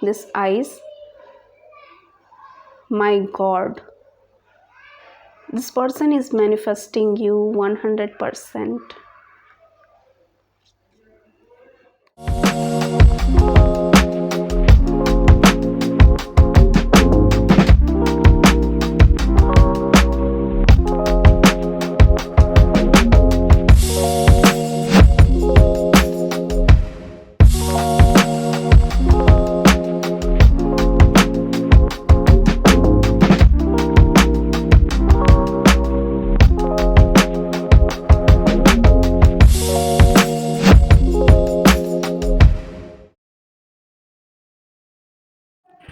This eyes, my God, this person is manifesting you 100%.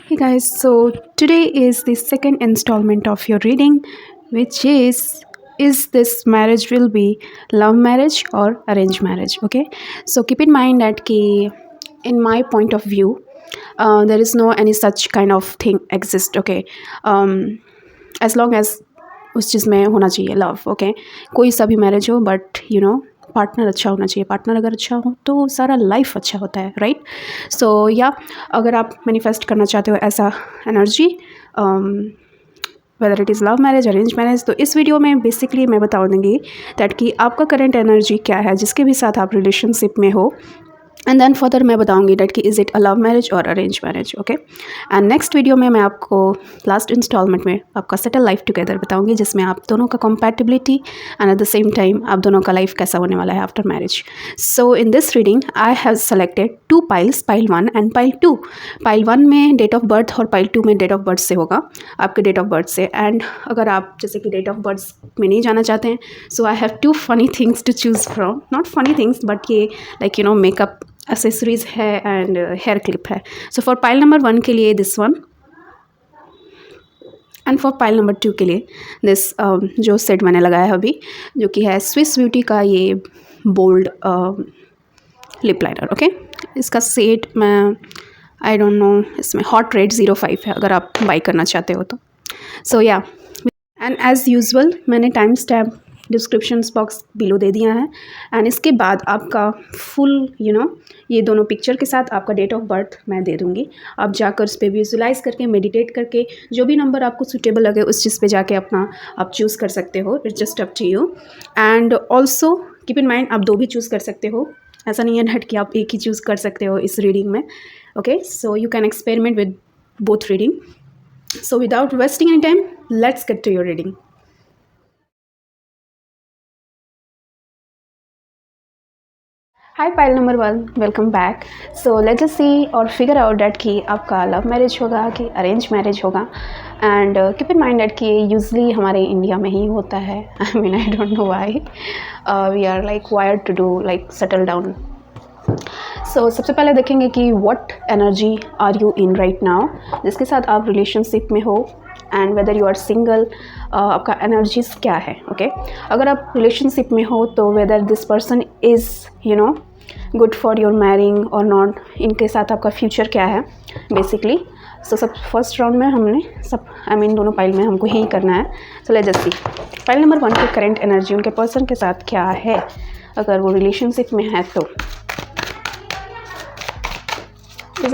Hey guys, so today is the second installment of your reading, which is this marriage will be love marriage or arranged marriage? Okay, so keep in mind that ki, in my point of view, there is no any such kind of thing exist. Okay, as long as उस चीज़ में होना चाहिए love. Okay, कोई सा भी marriage हो but partner अच्छा होना चाहिए. पार्टनर अगर अच्छा हो तो सारा लाइफ अच्छा होता है, राइट? सो या अगर आप मैनिफेस्ट करना चाहते हो ऐसा energy, whether it is love marriage arrange marriage, तो इस वीडियो में बेसिकली मैं बता दूँगी दैट कि आपका करंट एनर्जी क्या है जिसके भी साथ आप रिलेशनशिप में हो. एंड देन फर्दर मैं बताऊंगी डेट कि is it a love marriage और arrange marriage. Okay, and next video में मैं आपको लास्ट इंस्टॉलमेंट में आपका सेटल लाइफ टुगेदर बताऊंगी जिसमें आप दोनों का compatibility and at the same time आप दोनों का लाइफ कैसा होने वाला है after marriage. So in this reading I have selected 2 piles, pile 1 and pile 2. Pile 1 में डेट ऑफ बर्थ और पाइल 2 में डेट ऑफ बर्थ से होगा, आपके डेट ऑफ बर्थ से. एंड अगर आप जैसे कि डेट ऑफ बर्थ में नहीं जाना चाहते हैं, so I have 2 funny things to choose from. Not funny things but ये लाइक मेकअप एसेसरीज है एंड हेयर क्लिप है. सो फॉर पाइल नंबर 1 के लिए this one and for pile number 2 के लिए दिस जो सेट मैंने लगाया है अभी, जो कि है स्विस ब्यूटी का ये बोल्ड लिप लाइनर. ओके, इसका सेट मैं आई डोंट नो, इसमें हॉट रेट 05 है अगर आप बाई करना चाहते हो तो. So yeah, and as usual मैंने time stamp description box below दे दिया है. एंड इसके बाद आपका फुल ये दोनों पिक्चर के साथ आपका डेट ऑफ बर्थ मैं दे दूँगी. आप जाकर उस पर विजुलाइज करके मेडिटेट करके जो भी नंबर आपको सूटेबल लगे उस चीज़ पे जाके अपना आप चूज़ कर सकते हो. It's just up to you. And also keep in mind आप 2 भी चूज़ कर सकते हो, ऐसा नहीं है ढट कि आप एक ही चूज़ कर सकते हो इस रीडिंग में. Okay, so you can experiment with both reading. So without wasting any time, let's get to your reading. Hi pile number 1, welcome back. So let's just see or figure out that कि आपका love marriage होगा कि arrange marriage होगा. And keep in mind that कि usually हमारे India में ही होता है. I mean I don't know why we are like wired to do like settle down. So सबसे पहले देखेंगे कि what energy are you in right now, जिसके साथ आप रिलेशनशिप में हो. And whether you are single, आपका एनर्जीज क्या है. ओके, अगर आप रिलेशनशिप में हो तो whether this person is good for your marrying और नॉट, इनके साथ आपका फ्यूचर क्या है बेसिकली. सो सब फर्स्ट राउंड में हमने सब दोनों पाइल में हमको यही करना है. So let's just C pile number 1 की करेंट एनर्जी उनके पर्सन के साथ क्या है अगर वो रिलेशनशिप में है तो. Is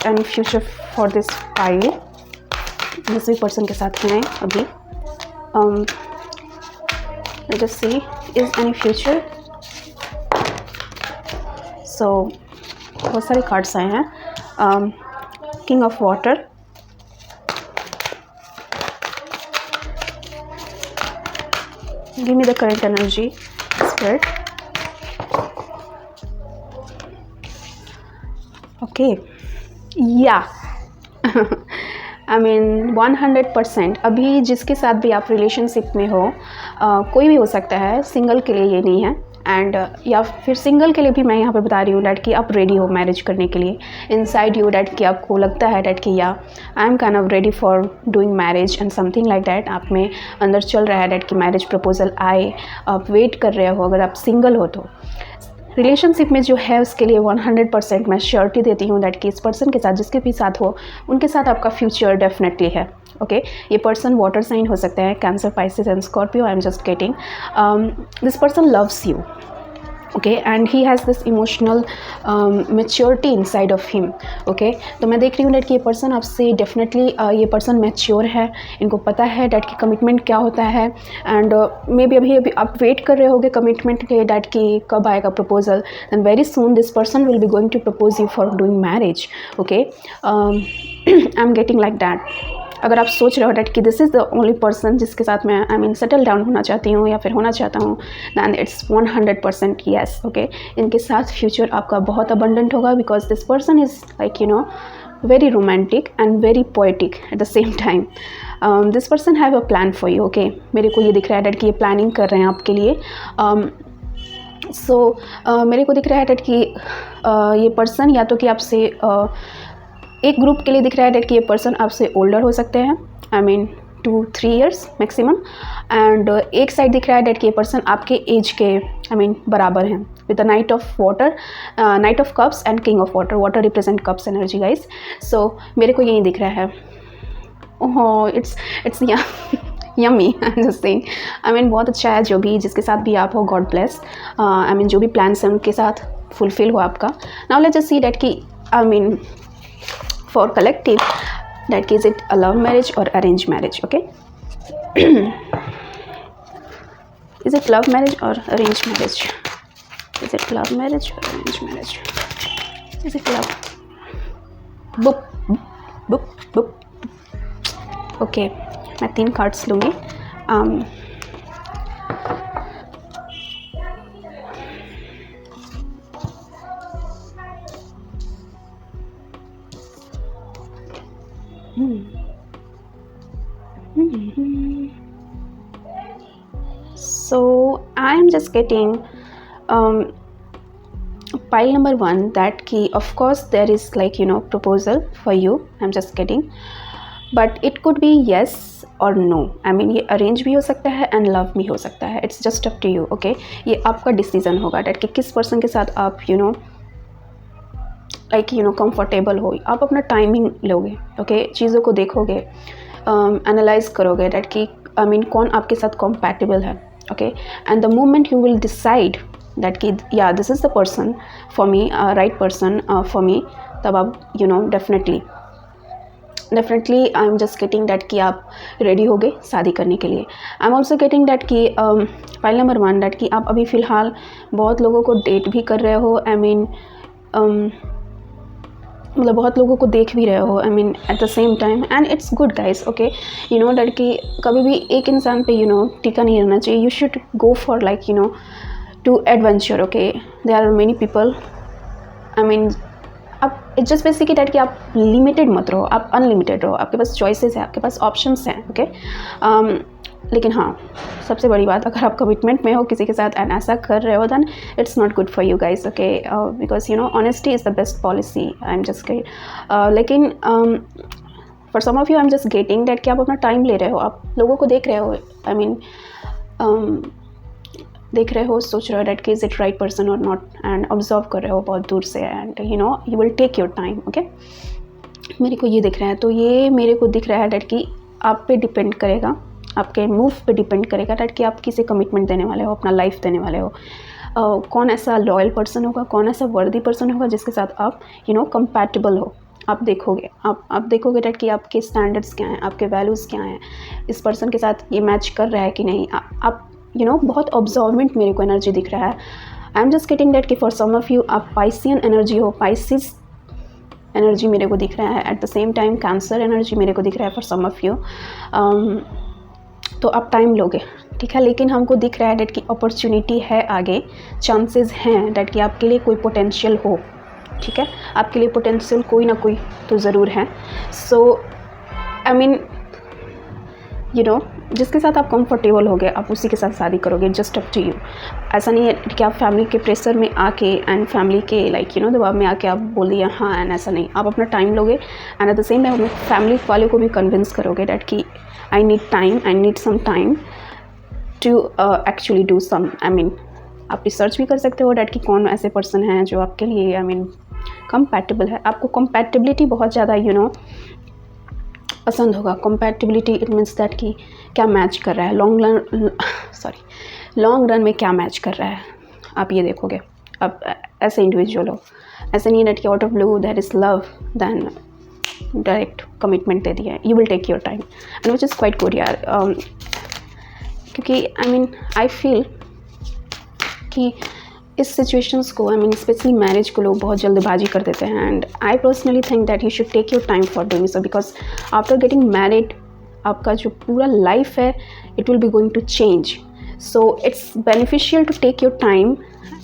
any future for this file जिस भी पर्सन के साथ हैं अभी. let's just see is any future. so बहुत सारे कार्ड्स आए हैं. King of water, give me the current energy spirit. Okay या आई मीन 100% अभी जिसके साथ भी आप रिलेशनशिप में हो, कोई भी हो सकता है, सिंगल के लिए ये नहीं है. एंड या फिर सिंगल के लिए भी मैं यहाँ पे बता रही हूँ डैट कि आप रेडी हो मैरिज करने के लिए. इनसाइड यू डैट कि आपको लगता है डैट कि या I am kind of ready for doing marriage and something like that. आप में अंदर चल रहा है डैट कि मैरिज प्रपोजल आए, आप वेट कर रहे हो. अगर आप सिंगल हो तो रिलेशनशिप में जो है उसके लिए 100% मैं श्योरिटी देती हूँ दैट कि इस पर्सन के साथ जिसके भी साथ हो उनके साथ आपका फ्यूचर डेफिनेटली है. ओके, ये पर्सन वाटर साइन हो सकता है, cancer, Pisces and Scorpio. I am just getting this person loves you. Okay, and he has this emotional maturity inside of him. Okay, तो मैं देख रही हूँ डैट कि ये पर्सन आपसे डेफिनेटली ये पर्सन मैच्योर है, इनको पता है डैट की कमिटमेंट क्या होता है। एंड मे बी अभी आप वेट कर रहे होगे कमिटमेंट के डैट कि कब आएगा proposal, and very soon this person will be going to propose you for doing marriage. Okay, I am getting like that. अगर आप सोच रहे हो डैट कि this is the only person जिसके साथ मैं आई मीन सेटल डाउन होना चाहती हूँ या फिर होना चाहता हूँ, दैन इट्स 100% येस। ओके, इनके साथ फ्यूचर आपका बहुत अबंडेंट होगा, because this person is like very romantic and very poetic eight the same time. This person have a plan for you. Okay, मेरे को ये दिख रहा है डैट कि ये प्लानिंग कर रहे हैं आपके लिए। मेरे को दिख रहा है डैट कि ये पर्सन या तो कि आपसे एक ग्रुप के लिए दिख रहा है डैट कि ये पर्सन आपसे ओल्डर हो सकते हैं, I mean 2-3 years maximum. And एक साइड दिख रहा है डैट कि ये पर्सन आपके एज के आई मीन बराबर हैं, with the knight of water, knight of cups and king of water. Water represent cups energy guys. So मेरे को यही दिख रहा है। Oh, it's yummy, I am just saying. I mean बहुत अच्छा है, जो भी जिसके साथ भी आप हो, गॉड ब्लेस। आई मीन जो भी प्लान्स हैं उनके साथ फुलफिल हो आपका। Now let's just see that कि I mean for collective, that is it a love marriage or arranged marriage? Okay. Is it love marriage or arranged marriage? Is it love marriage or arranged marriage? Is it love? Boop boop boop. Okay, मैं 3 cards लूँगी। So I am just getting pile number 1 that key. Of course there is like proposal for you. I'm just getting, but it could be yes or no. I mean ये arrange भी हो सकता है and love भी हो सकता है. It's just up to you. Okay, ये आपका decision होगा that कि किस person के साथ आप कंफर्टेबल हो। आप अपना टाइमिंग लोगे। ओके, चीज़ों को देखोगे, एनालाइज करोगे डैट कि आई मीन कौन आपके साथ कॉम्पैटिबल है। Okay, and the moment you will decide that कि या this is the person for me, right person for me, तब आप definitely I am just getting that कि आप रेडी हो गए शादी करने के लिए। I am also getting that कि फाइल नंबर 1 डैट कि आप अभी फ़िलहाल बहुत लोगों को डेट भी कर रहे हो। आई मीन मतलब बहुत लोगों को देख भी रहे हो, I mean at the same time, and it's good guys. Okay, that कि कभी भी एक इंसान पे टिका नहीं रहना चाहिए। You should go for like to adventure. Okay, there are many people, I mean आप इट्स जस्ट बेसिकली डैट कि आप लिमिटेड मत रहो, आप अनलिमिटेड रहो। आपके पास चॉइसेस है, आपके पास ऑप्शंस हैं। ओके, लेकिन हाँ, सबसे बड़ी बात, अगर आप कमिटमेंट में हो किसी के साथ एंड ऐसा कर रहे हो, then it's not good for you guys. Okay, because honesty is the best policy. I am just लेकिन for some of you I am just getting that कि आप अपना टाइम ले रहे हो, आप लोगों को देख रहे हो, आई मीन देख रहे हो, सोच रहे हो डैट कि is it right person or not, and observe कर रहे हो बहुत दूर से, and you will take your time. Okay, मेरे को ये दिख रहा है, तो ये मेरे को दिख रहा है डैट कि आप पे डिपेंड करेगा, आपके मूव पे डिपेंड करेगा डैट कि आप किसे कमिटमेंट देने वाले हो, अपना लाइफ देने वाले हो। कौन ऐसा लॉयल पर्सन होगा, कौन ऐसा वर्दी पर्सन होगा जिसके साथ आप कंपैटिबल हो। आप देखोगे डैट कि आपके स्टैंडर्ड्स क्या हैं, आपके वैल्यूज़ क्या हैं, इस पर्सन के साथ ये मैच कर रहा है कि नहीं। आप बहुत ऑब्जर्वमेंट मेरे को एनर्जी दिख रहा है। I am just getting that कि फॉर सम ऑफ यू आप पाइसियन एनर्जी हो, पाइसिस एनर्जी मेरे को दिख रहा है। Eight the same time cancer energy मेरे को दिख रहा है फॉर सम ऑफ यू। तो आप टाइम लोगे, ठीक है, लेकिन हमको दिख रहा है डैट कि अपॉर्चुनिटी है आगे, चांसेस हैं डैट कि आपके लिए कोई पोटेंशियल हो। ठीक है, आपके लिए पोटेंशियल कोई ना कोई तो ज़रूर है। सो आई मीन जिसके साथ आप कंफर्टेबल हो गए, आप उसी के साथ शादी करोगे। Just up to you. ऐसा नहीं है कि आप फैमिली के प्रेशर में आके एंड फैमिली के लाइक दबाव में आके आप बोल दिया हाँ, एंड ऐसा नहीं। आप अपना टाइम लोगे and at the same time family वाले को भी कन्विंस करोगे डैट कि I need some time to actually do some, I mean आप रिसर्च भी कर सकते हो डैट कि कौन ऐसे पर्सन हैं जो आपके लिए आई मीन कंपैटिबल है। आपको कंपैटिबिलिटी बहुत ज़्यादा पसंद होगा। कंपैटिबिलिटी इट मीन्स दैट कि क्या मैच कर रहा है, लॉन्ग रन में क्या मैच कर रहा है। आप ये देखोगे। अब ऐसे इंडिविजुअल हो, ऐसे नहीं डेट कि out of blue that is love then direct commitment दे दिया है। You will take your time and which is quite good यार, क्योंकि आई फील कि इस सिचुएशंस को स्पेशली मैरिज को लोग बहुत जल्दबाजी कर देते हैं। And I personally think that you should take your time for doing so, because after getting married आपका जो पूरा लाइफ है it will be going to change. So it's beneficial to take your time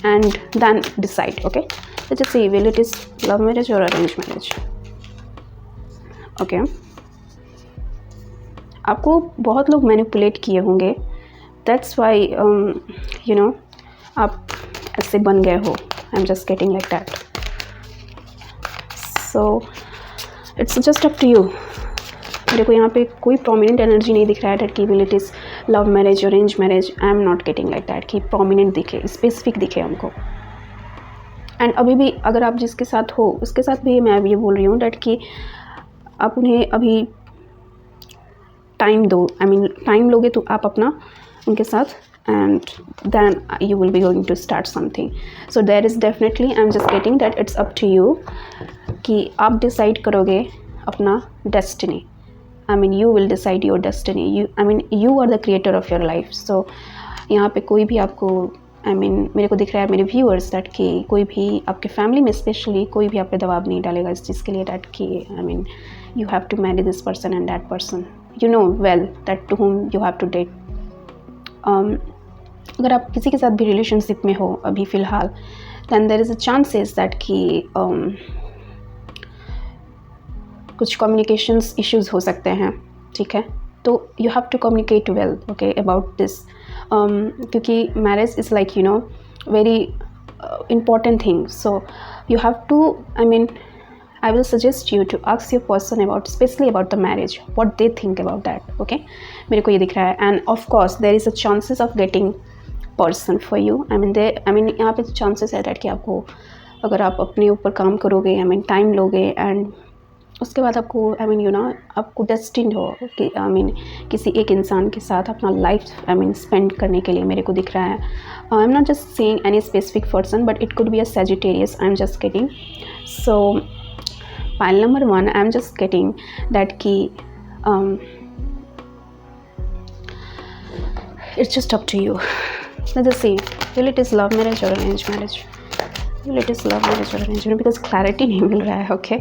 and then decide. Okay, let's just see will it is love marriage और arrange marriage. Okay, आपको बहुत लोग manipulate किए होंगे, दैट्स वाई यू नो आप ऐसे बन गए हो। I am just getting like that. So it's just up to you. मेरे को यहाँ पे कोई प्रोमिनेंट एनर्जी नहीं दिख रहा है कि will it is love marriage arrange marriage. I am not getting like that कि प्रोमिनेंट दिखे, स्पेसिफिक दिखे हमको। एंड अभी भी अगर आप जिसके साथ हो उसके साथ भी मैं ये बोल रही हूँ डैट कि आप उन्हें अभी टाइम दो। टाइम लोगे तो आप अपना उनके साथ and then you will be going to start something. So there is definitely, I'm just getting that it's up to you कि आप decide करोगे अपना destiny. You will decide your destiny. You are the creator of your life. So यहाँ पे कोई भी आपको मेरे को दिख रहा है मेरे व्यूअर्स दैट कि कोई भी आपके फैमिली में स्पेशली कोई भी आप पे दबाव नहीं डालेगा इस चीज़ के लिए दैट कि you have to marry this person and that person, you know well that to whom you have to date. अगर आप किसी के साथ भी रिलेशनशिप में हो अभी फ़िलहाल, than there is a chances that कि कुछ कम्युनिकेशंस इश्यूज़ हो सकते हैं, ठीक है। तो you have to communicate well, okay, about this, क्योंकि marriage is like very important thing. So you have to, I will suggest you to ask your person about, especially about the marriage, what they think about that. Okay, मेरे को ये दिख रहा है. And of course there is a chances of getting person for you. यहाँ पे chances है that कि आपको अगर आप अपने ऊपर काम करोगे, टाइम लोगे एंड उसके बाद आपको आपको डेस्टिन्ड हो कि किसी एक इंसान के साथ अपना लाइफ स्पेंड करने के लिए मेरे को दिख रहा है. I am not just saying any specific person but it could be a Sagittarius. I am just getting. So pile number 1, I am just getting that key. It's just up to you. Let us see, will it is love marriage or arranged marriage? Will it is love marriage or arranged marriage? Because clarity नहीं मिल रहा है. Okay,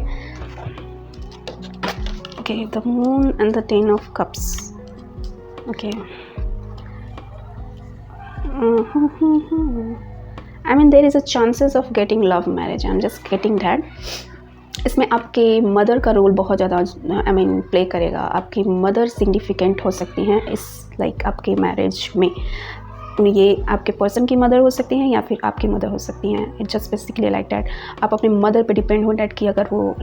okay, the moon and the 10 of cups. Okay, there is a chances of getting love marriage. I am just getting that. इसमें आपके mother का role बहुत ज़्यादा play करेगा. आपकी मदर सिग्निफिकेंट हो सकती हैं इस आपके मैरिज में. ये आपके पर्सन की मदर हो सकती हैं या फिर आपकी मदर हो सकती हैं. It's just basically like that. आप अपने मदर पे डिपेंड हो डैट कि अगर वो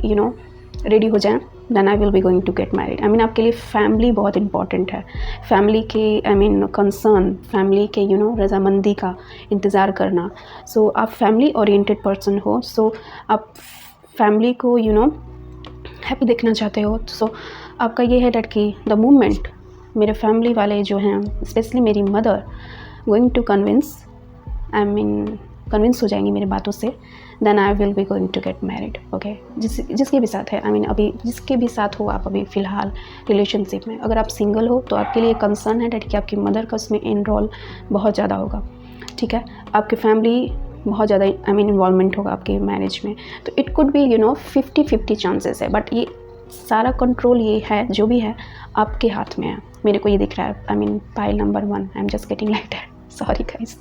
रेडी हो जाएं then I will be going to get married. आपके लिए फैमिली बहुत इंपॉर्टेंट है. फैमिली के कंसर्न, फैमिली के रजामंदी का इंतज़ार करना. सो आप फैमिली ओरिएंटेड पर्सन हो. सो आप फैमिली को हैप्पी देखना चाहते हो. सो आपका ये है डैट कि द मोमेंट मेरे फैमिली वाले जो हैं स्पेशली मेरी मदर गोइंग टू कन्विंस हो जाएंगी मेरी बातों से, then I will be going to get married. Okay, जिसके भी साथ है अभी जिसके भी साथ हो आप अभी फ़िलहाल रिलेशनशिप में. अगर आप सिंगल हो तो आपके लिए कंसर्न है डैट कि आपकी मदर का उसमें इनरोल बहुत ज़्यादा होगा. ठीक है, आपकी फैमिली बहुत ज़्यादा इन्वॉल्वमेंट होगा आपके मैरिज में. तो इट कुड बी 50-50 चांसेस है. बट ये सारा कंट्रोल ये है जो भी है आपके हाथ में है. मेरे को ये दिख रहा है. Pile number 1, I am just getting like that. Sorry guys.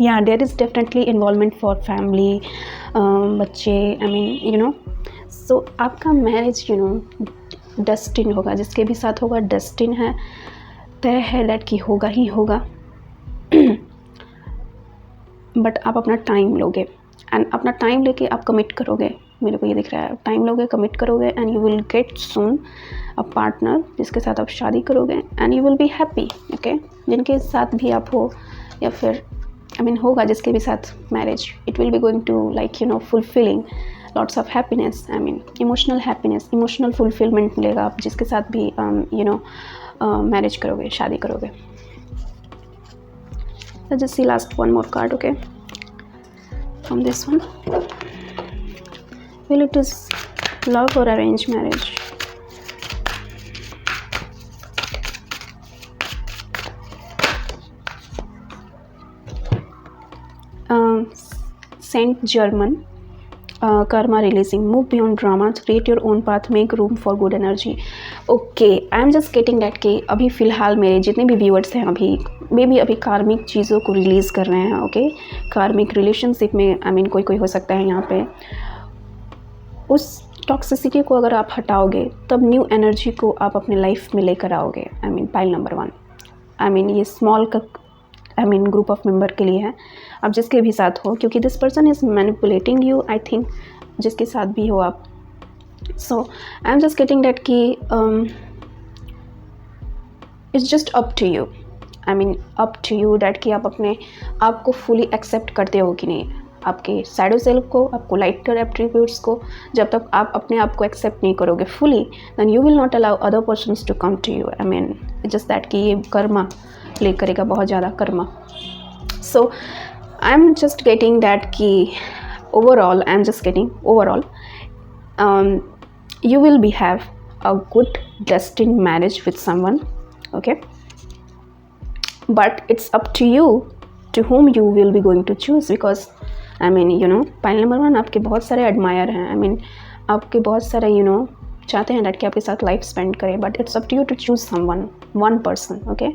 या there is definitely involvement for family, बच्चे. सो आपका मैरिज डेस्टिन होगा. जिसके भी साथ होगा डेस्टिन है, तय है दैट कि होगा ही होगा. बट आप अपना टाइम लोगे एंड अपना टाइम लेके आप कमिट करोगे. मेरे को ये दिख रहा है. टाइम लोगे, कमिट करोगे and you will get soon a partner जिसके साथ आप शादी करोगे and you will be happy. Okay, जिनके साथ भी आप हो या फिर होगा जिसके भी साथ marriage, it will be going to fulfilling lots of happiness, I mean emotional happiness, emotional fulfilment मिलेगा आप जिसके साथ भी मैरिज करोगे, शादी करोगे. Let's just see last one more card, okay, from this one. Will it is love or arranged marriage? Saint German, karma releasing, move beyond drama, create your own path, make room for good energy. Okay, I am just getting that कि अभी फ़िलहाल मेरे जितने भी viewers हैं अभी मे भी अभी कार्मिक चीज़ों को रिलीज़ कर रहे हैं. ओके, कार्मिक रिलेशनशिप में आई मीन कोई हो सकता है यहाँ पे. उस टॉक्सिसिटी को अगर आप हटाओगे तब न्यू एनर्जी को आप अपने लाइफ में लेकर आओगे. I mean pile number 1, I mean ये स्मॉल का ग्रुप ऑफ मेंबर के लिए है, आप जिसके भी साथ हो, क्योंकि this person is manipulating you. I think जिसके साथ भी हो आप. So I am just getting that कि it's just up to you, I mean up to you that कि आप अपने आप को फुली एक्सेप्ट करते हो कि नहीं, आपके शैडो सेल्फ को, आपको लाइटर एट्रीब्यूट्स को. जब तक आप अपने आप को एक्सेप्ट नहीं करोगे fully, then you will not allow other persons to come to you. I mean just that कि ये कर्मा प्ले करेगा, बहुत ज़्यादा karma. So I am just getting that कि overall, I am just getting overall you will be have a good destined marriage with someone, okay, but it's up to you to whom you will be going to choose, because I mean pile number 1 आपके बहुत सारे admire हैं, I mean आपके बहुत सारे चाहते हैं कि आपके साथ लाइफ स्पेंड करें, but it's up to you to choose someone, one person, okay.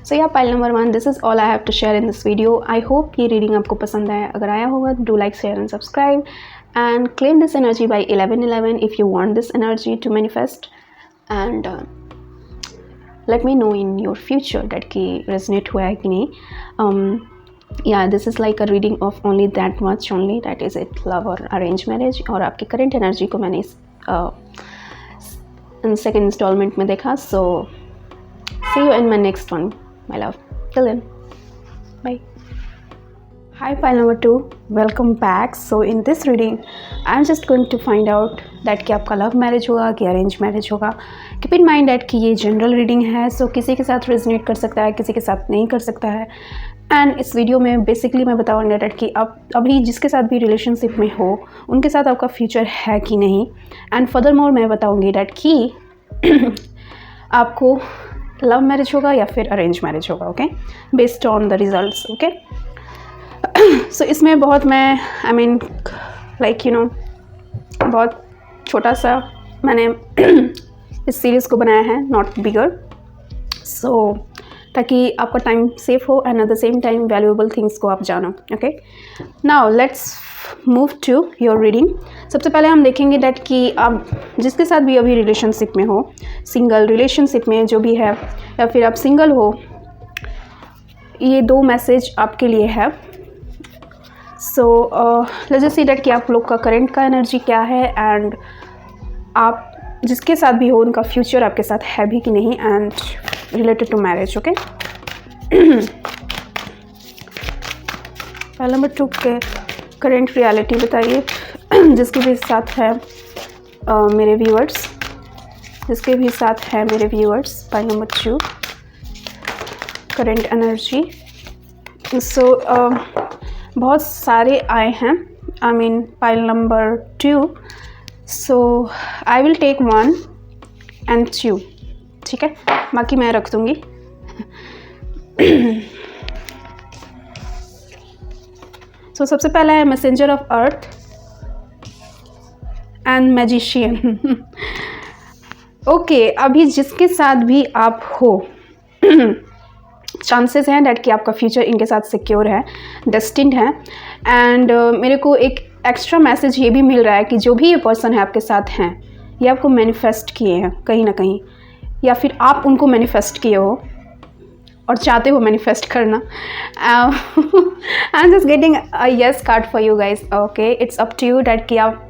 So yeah, pile number 1, this is all I have to share in this video. I hope ये reading आपको पसंद आया. अगर आया होगा do like, share and subscribe and claim this energy by 11/11 if you want this energy to manifest, and let me know in your future that कि resonate हुआ है कि नहीं. Yeah, this is like a reading of only that much only, that is it, love or arranged marriage. और आपकी current energy को मैंने second installment में देखा. So see you in my next one, my love. Till then, bye. Hi pile number 2, welcome back. So in this reading I am just going to find out that कि आपका love marriage होगा कि arrange marriage होगा. Keep in mind that कि ये general reading है, सो किसी के साथ रेजोनेट कर सकता है, किसी के साथ नहीं कर सकता है. एंड इस वीडियो में बेसिकली मैं बताऊँगा डैट कि आप अभी जिसके साथ भी रिलेशनशिप में हो उनके साथ आपका फ्यूचर है कि नहीं. एंड फर्दर मोर मैं बताऊँगी डैट कि आपको लव मैरिज होगा या फिर अरेंज मैरिज होगा, okay, based on the results, okay. So इसमें बहुत मैं आई मीन लाइक बहुत छोटा सा मैंने इस सीरीज़ को बनाया है, नॉट बिगर, सो ताकि आपका टाइम सेफ हो and at the same time valuable things को आप जानो, okay. Now let's move to your reading. सबसे पहले हम देखेंगे डैट कि आप जिसके साथ भी अभी रिलेशनशिप में हो, सिंगल रिलेशनशिप में जो भी है या फिर आप सिंगल हो, ये 2 मैसेज आपके लिए है. So let's just see that कि आप लोग का करंट का एनर्जी क्या है एंड आप जिसके साथ भी हो उनका फ्यूचर आपके साथ है भी कि नहीं, and related to marriage, okay. पहला नंबर 2 के करेंट रियलिटी बताइए जिसके भी साथ है मेरे व्यूअर्स, जिसके भी साथ है मेरे viewers. Pile number 2 current energy. So बहुत सारे आए हैं, I mean pile number 2. So I will take 1 and 2, ठीक है, बाकी मैं रख दूँगी. सो सबसे पहला है messenger of earth and magician. Okay, अभी जिसके साथ भी आप हो चांसेस हैं डैट कि आपका फ्यूचर इनके साथ सिक्योर है, डेस्टिन्ड है. एंड मेरे को एक एक्स्ट्रा मैसेज ये भी मिल रहा है कि जो भी ये पर्सन है आपके साथ हैं, ये आपको मैनिफेस्ट किए हैं कहीं ना कहीं, या फिर आप उनको मैनिफेस्ट किए हो और चाहते हो मैनिफेस्ट करना. I am just getting a yes card for you guys, okay. It's up to you that कि आप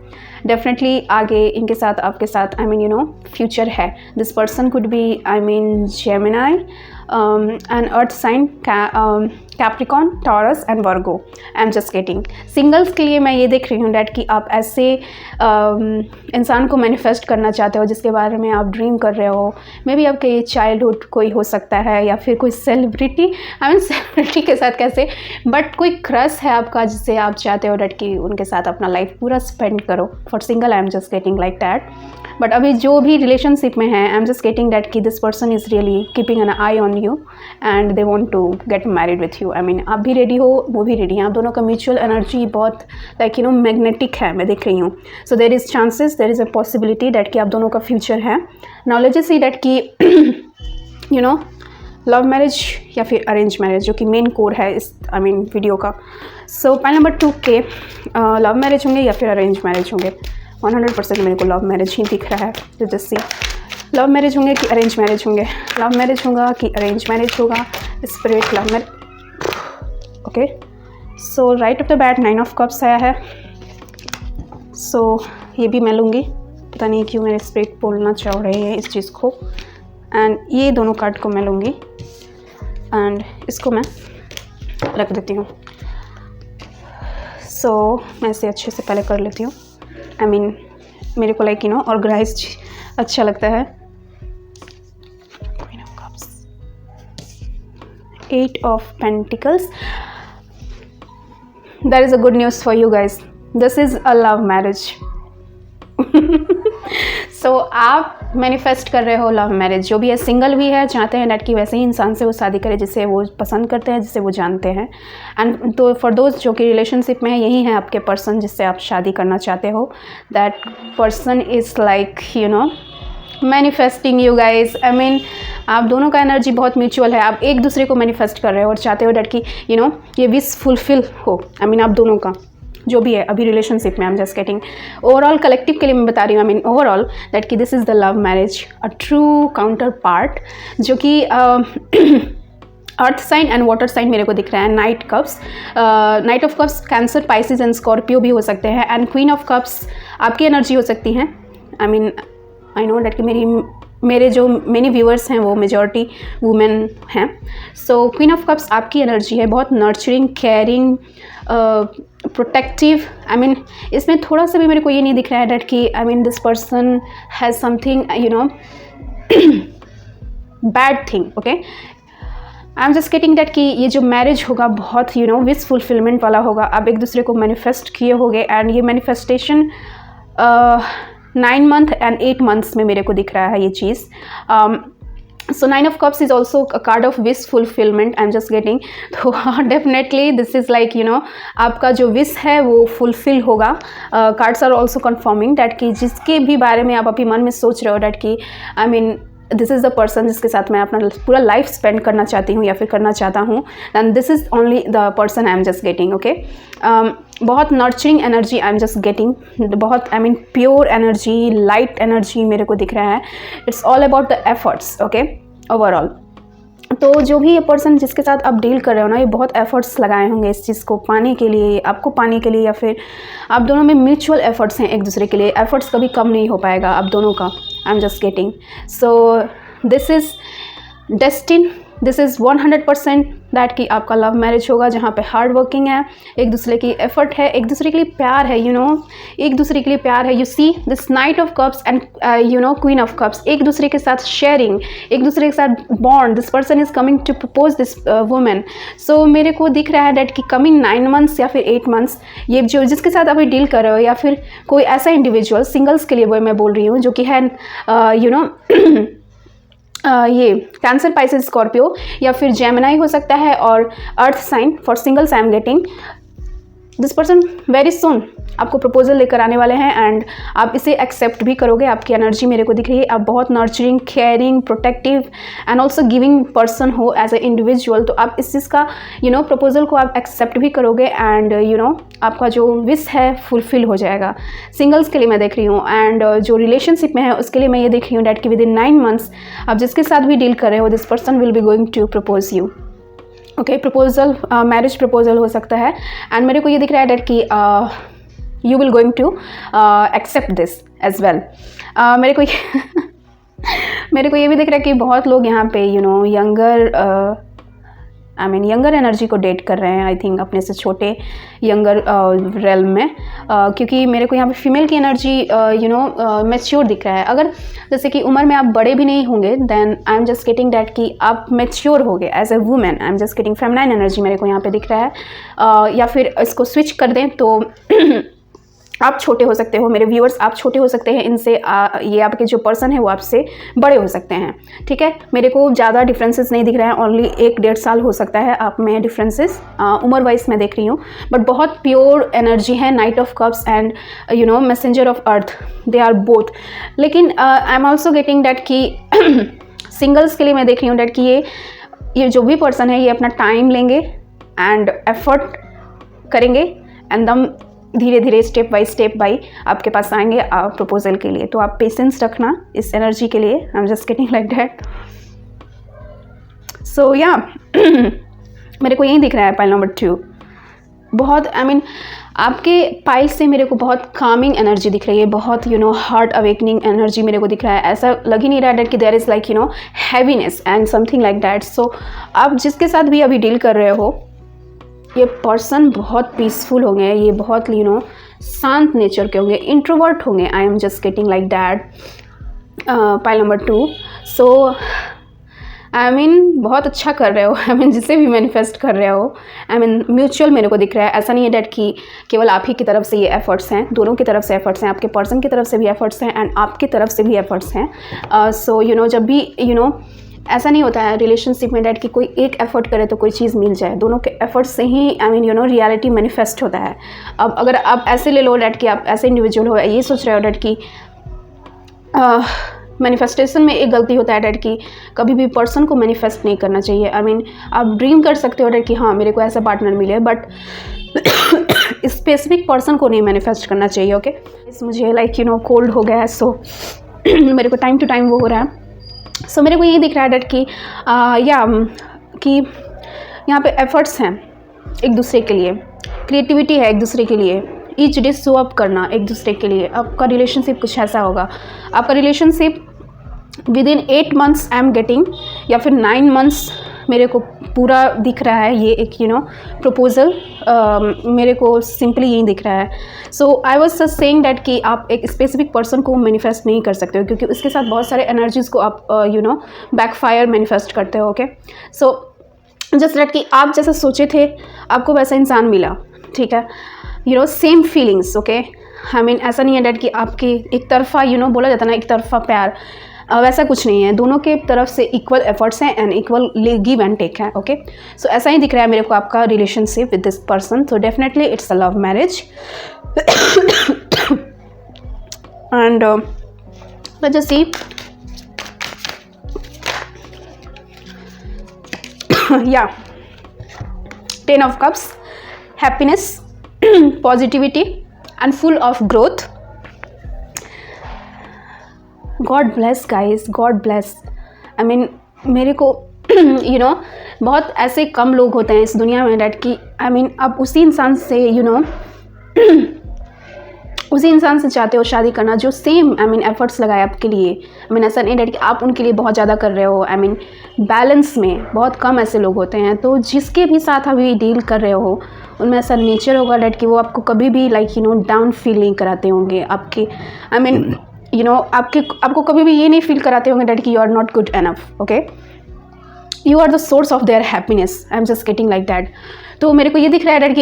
डेफिनेटली आगे इनके साथ आपके साथ आई मीन फ्यूचर है. This person could be I mean Gemini an earth sign Capricorn, Taurus and Virgo. I am just getting. Singles के लिए मैं ये देख रही हूँ डैट कि आप ऐसे इंसान को मैनिफेस्ट करना चाहते हो जिसके बारे में आप ड्रीम कर रहे हो। मे बी आपके चाइल्डहुड कोई हो सकता है या फिर कोई सेलिब्रिटी, आई मीन सेलिब्रिटी के साथ कैसे, बट कोई क्रश है आपका जिससे आप चाहते हो डैट कि उनके साथ अपना लाइफ पूरा स्पेंड करो। For single I am just getting like that. But अभी जो भी रिलेशनशिप में है, I am just getting that कि this person is really keeping an eye on you and they want to get married with you. I mean आप भी ready हो, वो भी रेडी हैं। आप दोनों का म्यूचुअल एनर्जी बहुत लाइक मैग्नेटिक है, मैं देख रही हूँ। So there is chances, there is a possibility that कि आप दोनों का फ्यूचर है। नॉलेज इज डैट कि लव मैरिज या फिर अरेंज मैरिज, जो कि मेन कोर है इस वीडियो का। सो पॉइंट नंबर 2 के लव मैरिज होंगे या फिर अरेंज मैरिज होंगे। 100% मेरे को लव मैरिज ही दिख रहा है। तो जस्ट सी, लव मैरिज होंगे कि अरेंज मैरिज होंगे, लव मैरिज होगा कि अरेंज मैरिज होगा। Spirit love marriage, okay. So right of the bat 9 of cups आया है। सो ये भी मैं लूँगी, पता नहीं क्यों मेरे स्पिरिट बोलना चाह रहे हैं इस चीज़ को। एंड ये दोनों कार्ड को मैं लूँगी एंड इसको मैं रख देती हूँ। सो मैं इसे अच्छे से पहले कर लेती हूँ। आई मीन मेरे को लाइक ऑर्गेनाइज्ड अच्छा लगता है। Queen of cups, 8 of pentacles. There is a good news for you guys. This is a love marriage. So आप मैनिफेस्ट कर रहे हो लव मैरिज। जो भी है, सिंगल भी है, चाहते हैं डैट कि वैसे ही इंसान से वो शादी करे जिसे वो पसंद करते हैं, जिसे वो जानते हैं। एंड तो फॉर दोस्त जो कि रिलेशनशिप में है, यही है आपके पर्सन जिससे आप शादी करना चाहते हो। That person is like manifesting you guys. I mean आप दोनों का एनर्जी बहुत म्यूचुअल है। आप एक दूसरे को मैनिफेस्ट कर रहे हो और चाहते हो डैट कि ये विश फुलफिल हो। आई मीन आप दोनों का जो भी है अभी रिलेशनशिप में। I am just getting overall collective के लिए मैं बता रही हूँ। आई मीन ओवरऑल दैट कि this is the love marriage, a true counterpart, जो कि earth sign and water sign मेरे को दिख रहा है। Knight cups, knight of cups Cancer, Pisces and Scorpio भी हो सकते हैं। एंड क्वीन ऑफ कप्स आपकी एनर्जी हो सकती हैं। I mean I know that कि मेरे जो मेनी व्यूअर्स हैं वो मेजॉरिटी वुमेन हैं। सो क्वीन ऑफ कप्स आपकी एनर्जी है, बहुत nurturing, caring, protective. I mean इसमें थोड़ा सा भी मेरे को ये नहीं दिख रहा है डैट कि I mean this person has something bad thing. Okay, I am just getting that कि ये जो मैरिज होगा बहुत विश फुलफिलमेंट वाला होगा। आप एक दूसरे को मैनिफेस्ट किए होगे एंड ये मैनिफेस्टेशन 9 मंथ एंड 8 मंथ्स में मेरे को दिख रहा है ये चीज़। So 9 of cups is also a card of wish fulfilment. I am just getting, तो डेफिनेटली दिस इज़ लाइक आपका जो विश है वो फुलफिल होगा। Cards are also confirming that कि जिसके भी बारे में आप अभी मन में सोच रहे हो डैट कि I mean this is the person जिसके साथ मैं अपना पूरा लाइफ स्पेंड करना चाहती हूँ या फिर करना चाहता हूँ, and this is only the person I am just getting. Okay, बहुत nurturing energy I am just getting, बहुत I mean pure energy, light energy मेरे को दिख रहा है। It's all about the efforts. Okay, overall तो जो भी ये पर्सन जिसके साथ आप डील कर रहे हो ना, ये बहुत एफर्ट्स लगाए होंगे इस चीज़ को पाने के लिए, आपको पाने के लिए, या फिर आप दोनों में म्यूचुअल एफर्ट्स हैं एक दूसरे के लिए। एफर्ट्स कभी कम नहीं हो पाएगा आप दोनों का। आई am just getting, so this is destine, this is 100% that कि आपका लव मैरिज होगा जहाँ पे हार्ड वर्किंग है, एक दूसरे की एफर्ट है, एक दूसरे के लिए प्यार है, एक दूसरे के लिए प्यार है। You see this knight of cups and queen of cups, एक दूसरे के साथ शेयरिंग, एक दूसरे के साथ bond. This person is coming to propose this women. So मेरे को दिख रहा है डैट कि कमिंग 9 मंथ्स या फिर 8 मंथ्स ये जो जिसके साथ अभी डील कर रहे हो, या फिर कोई ऐसा इंडिविजुअल, सिंगल्स के लिए वो मैं बोल रही हूँ, जो कि है ये कैंसर, पाइसेस, स्कॉर्पियो या फिर जेमिनाई हो सकता है, और earth sign. For singles I am getting this person very soon आपको प्रपोजल लेकर आने वाले हैं एंड आप इसे एक्सेप्ट भी करोगे। आपकी एनर्जी मेरे को दिख रही है, आप बहुत nurturing, caring, protective and also giving person हो एज ए इंडिविजुअल। तो आप इस चीज़ का प्रपोजल को आप एक्सेप्ट भी करोगे एंड आपका जो विश है फुलफिल हो जाएगा। सिंगल्स के लिए मैं देख रही हूँ, एंड जो रिलेशनशिप में है उसके लिए मैं ये देख रही हूँ डैट कि विद इन 9 मंथ्स आप जिसके साथ भी डील कर रहे हो, this person will be going to propose you. Okay, proposal marriage proposal हो सकता है, एंड मेरे को ये दिख रहा है डैट कि you will going to accept this as well. मेरे को मेरे को ये भी दिख रहा है कि बहुत लोग यहाँ पे यंगर यंगर एनर्जी को डेट कर रहे हैं, आई थिंक अपने से छोटे यंगर रेल्म में, क्योंकि मेरे को यहाँ पे फीमेल की एनर्जी मैच्योर दिख रहा है। अगर जैसे कि उम्र में आप बड़े भी नहीं होंगे, then I am just getting that कि आप मैच्योर हो गए as a women. I am just getting feminine energy मेरे को यहाँ पे दिख रहा है। या फिर इसको स्विच कर दें तो आप छोटे हो सकते हो, मेरे व्यूअर्स आप छोटे हो सकते हैं इनसे, ये आपके जो पर्सन है वो आपसे बड़े हो सकते हैं, ठीक है। मेरे को ज़्यादा डिफरेंसेस नहीं दिख रहा है, ओनली 1-1.5 साल हो सकता है आप में डिफरेंसेस उम्र वाइज मैं देख रही हूँ, बट बहुत प्योर एनर्जी है। Knight of cups and messenger of earth, they are both. लेकिन I am also getting that कि सिंगल्स के लिए मैं देख रही हूँ डैट कि ये जो भी पर्सन है ये अपना टाइम लेंगे एंड एफर्ट करेंगे एंड दम धीरे धीरे स्टेप बाई आपके पास आएंगे प्रपोजल के लिए। तो आप पेशेंस रखना इस एनर्जी के लिए। I am just getting like that. So या मेरे को यही दिख रहा है पाइल नंबर 2। बहुत आपके पाइल से मेरे को बहुत कामिंग एनर्जी दिख रही है, बहुत हार्ट अवेकनिंग एनर्जी मेरे को दिख रहा है। ऐसा लग ही नहीं रहा है कि there is like heaviness and something like that. So आप जिसके साथ भी अभी डील कर रहे हो, ये पर्सन बहुत पीसफुल होंगे, ये बहुत शांत नेचर के होंगे, इंट्रोवर्ट होंगे। आई am just getting like that pile number 2। सो बहुत अच्छा कर रहे हो। जिसे भी मैनिफेस्ट कर रहे हो, म्यूचुअल मेरे को दिख रहा है। ऐसा नहीं है डैट कि केवल आप ही की तरफ से ये एफर्ट्स हैं, दोनों की तरफ से एफर्ट्स हैं, आपके पर्सन की तरफ से भी एफर्ट्स हैं एंड आपकी तरफ से भी एफर्ट्स हैं। सो जब भी ऐसा नहीं होता है रिलेशनशिप में डैट कि कोई एक एफर्ट करे तो कोई चीज़ मिल जाए, दोनों के एफर्ट से ही रियलिटी मैनिफेस्ट होता है। अब अगर आप ऐसे ले लो डैट कि आप ऐसे इंडिविजुअल हो, ये सोच रहे हो डैट कि मैनिफेस्टेशन में एक गलती होता है डैट कि कभी भी पर्सन को मैनिफेस्ट नहीं करना चाहिए। आप ड्रीम कर सकते हो डैट कि हाँ मेरे को ऐसा पार्टनर मिले, बट स्पेसिफिक पर्सन को नहीं मैनिफेस्ट करना चाहिए। ओके मुझे कोल्ड हो गया है, सो मेरे को टाइम टू टाइम वो हो रहा है। सो मेरे को यही दिख रहा है डैट कि यहाँ पे एफर्ट्स हैं एक दूसरे के लिए, क्रिएटिविटी है एक दूसरे के लिए, ईच डे शो अप करना एक दूसरे के लिए। आपका रिलेशनशिप कुछ ऐसा होगा, आपका relationship with in 8 months I am getting, या फिर 9 मंथ्स मेरे को पूरा दिख रहा है। ये एक प्रपोजल मेरे को सिंपली यही दिख रहा है। So I was just saying that कि आप एक स्पेसिफिक पर्सन को मैनिफेस्ट नहीं कर सकते हो, क्योंकि उसके साथ बहुत सारे एनर्जीज़ को आप बैकफायर मैनिफेस्ट करते हो। ओके सो जस्ट डैट कि आप जैसा सोचे थे आपको वैसा इंसान मिला, ठीक है, सेम फीलिंग्स। ओके ऐसा नहीं है डैट कि आपकी एक तरफा बोला जाता है ना, एक तरफा प्यार, वैसा कुछ नहीं है। दोनों के तरफ से इक्वल एफर्ट्स हैं and equal give and take है। ओके सो ऐसा ही दिख रहा है मेरे को आपका relationship with this person. So definitely it's a love marriage and let's just see या 10 of cups, happiness, positivity and full of growth. God bless guys, God bless. मेरे को बहुत ऐसे कम लोग होते हैं इस दुनिया में डैट कि आप उसी इंसान से उसी इंसान से चाहते हो शादी करना जो सेम एफर्ट्स लगाए आपके लिए। ऐसा नहीं डैट कि आप उनके लिए बहुत ज़्यादा कर रहे हो। बैलेंस में बहुत कम ऐसे लोग होते हैं। तो जिसके भी साथ अभी डील कर रहे हो उनमें ऐसा नेचर होगा डैट कि वो आपको कभी भी डाउन फील नहीं कराते होंगे। आपके आपको कभी भी ये नहीं फील कराते होंगे डैट कि you are not good enough. Okay you are the source of their happiness. I am just getting like that. तो मेरे को ये दिख रहा है डैट कि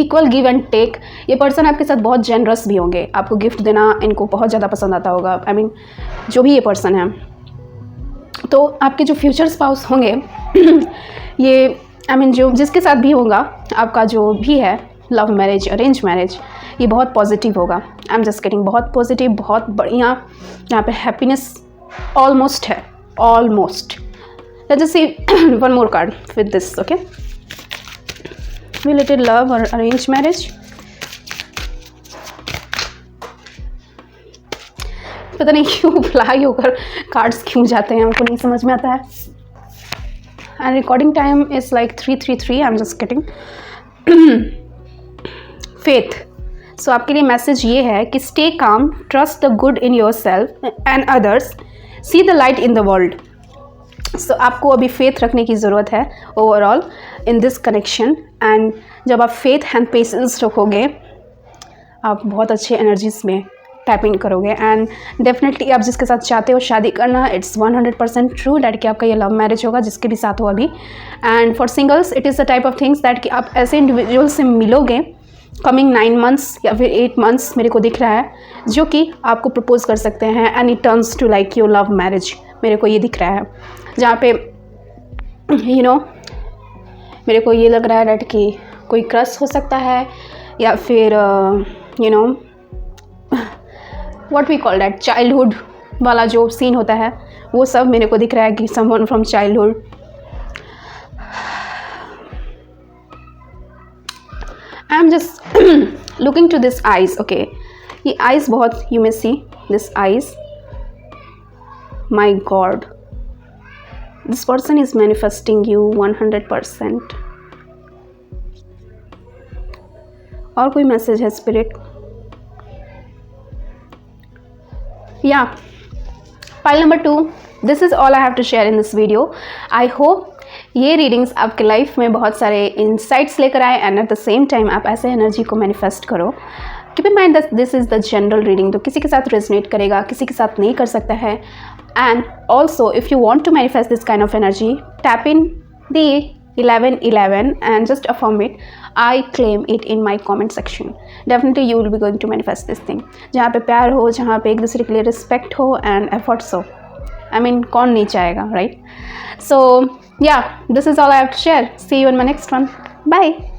इक्वल गिव एंड टेक। ये पर्सन आपके साथ बहुत जेनरस भी होंगे, आपको गिफ्ट देना इनको बहुत ज़्यादा पसंद आता होगा। जो भी ये पर्सन है, तो आपके जो फ्यूचर स्पाउस होंगे ये जो जिसके साथ भी होगा आपका जो भी है लव मैरिज अरेंज मैरिज, ये बहुत पॉजिटिव होगा। आई एम जस्ट गेटिंग बहुत पॉजिटिव, बहुत बढ़िया। यहाँ पे हैप्पीनेस ऑलमोस्ट है, almost. Let's just C one more card with this. Okay related love or arranged marriage. पता नहीं क्यों फ्लाई होकर कार्ड्स क्यों जाते हैं, हमको नहीं समझ में आता है। And recording time is like 3:33। I am just getting faith. So आपके लिए मैसेज ये है कि stay calm, trust the good in yourself and others, see the light in the world. So आपको अभी फेथ रखने की ज़रूरत है overall in this connection, and जब आप फेथ एंड पेशेंस रखोगे आप बहुत अच्छे एनर्जीज में टैप इन करोगे, एंड डेफिनेटली आप जिसके साथ चाहते हो शादी करना, इट्स 100% ट्रू दैट कि आपका ये लव मैरिज होगा जिसके भी साथ हो अभी। And for singles it is the type of things that कि आप ऐसे इंडिविजुअल से मिलोगे कमिंग 9 मंथ्स या फिर 8 मंथ्स मेरे को दिख रहा है, जो कि आपको प्रपोज कर सकते हैं and it turns to like your love marriage. मेरे को ये दिख रहा है जहाँ पे मेरे को ये लग रहा है दैट कि कोई क्रश हो सकता है या फिर what we call that childhood वाला जो सीन होता है वो सब मेरे को दिख रहा है कि someone from childhood. I am just looking to this eyes. Okay, ये आइज बहुत, you may see this eyes, my god, this person is manifesting you 100%। और कोई मैसेज है स्पिरिट? या file number 2, this is all I have to share in this video. I hope ये readings आपके life में बहुत सारे इंसाइट्स लेकर आए and at the same time आप ऐसे एनर्जी को मैनिफेस्ट करो। Keep in mind that this is the general reading, तो किसी के साथ रेजोनेट करेगा, किसी के साथ नहीं कर सकता है। And also if you want to manifest this kind of energy, tap in the 1111 and just affirm it. I claim it in my comment section. Definitely you will be going to manifest this thing. जहाँ पे प्यार हो, जहाँ पे एक दूसरे के लिए रिस्पेक्ट हो एंड एफर्ट्स हो, I mean कौन नहीं चाहेगा, right? So yeah, this is all I have to share. See you in my next one. Bye.